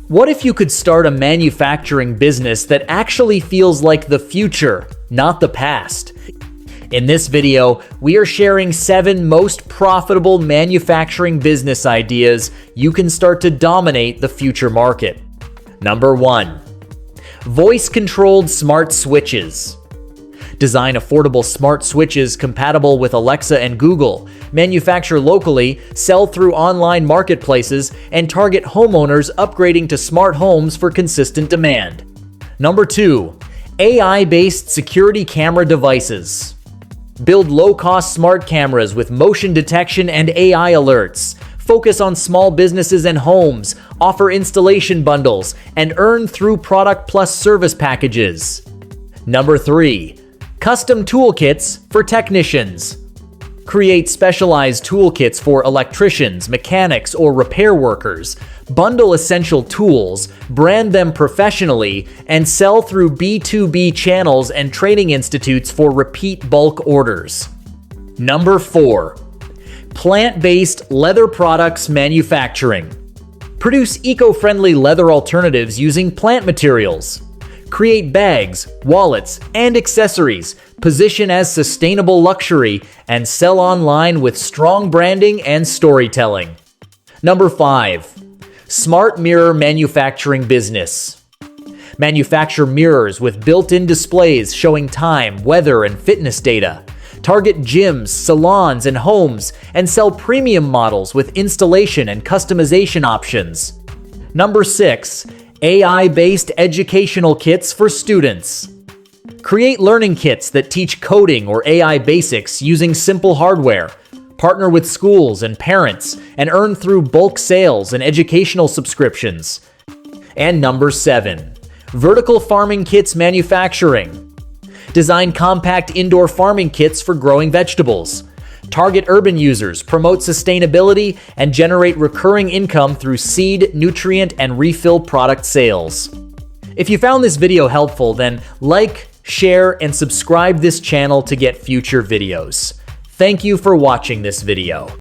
What if you could start a manufacturing business that actually feels like the future, not the past? In this video, we are sharing 7 most profitable manufacturing business ideas you can start to dominate the future market. Number 1. Voice-controlled smart switches. Design affordable smart switches compatible with Alexa and Google, manufacture locally, sell through online marketplaces, and target homeowners upgrading to smart homes for consistent demand. Number 2. AI-based security camera devices. Build low-cost smart cameras with motion detection and AI alerts. Focus on small businesses and homes, offer installation bundles, and earn through product plus service packages. Number 3. Custom toolkits for technicians. Create specialized toolkits for electricians, mechanics, or repair workers. Bundle essential tools, brand them professionally, and sell through B2B channels and training institutes for repeat bulk orders. Number 4. Plant-based leather products manufacturing. Produce eco-friendly leather alternatives using plant materials. Create bags, wallets, and accessories, position as sustainable luxury, and sell online with strong branding and storytelling. Number 5. Smart mirror manufacturing business. Manufacture mirrors with built-in displays showing time, weather, and fitness data. Target gyms, salons, and homes, and sell premium models with installation and customization options. Number 6. AI-based educational kits for students. Create learning kits that teach coding or AI basics using simple hardware. Partner with schools and parents and earn through bulk sales and educational subscriptions. And number 7. Vertical farming kits manufacturing. Design compact indoor farming kits for growing vegetables. Target urban users, promote sustainability, and generate recurring income through seed, nutrient, and refill product sales. If you found this video helpful, then like, share, and subscribe this channel to get future videos. Thank you for watching this video.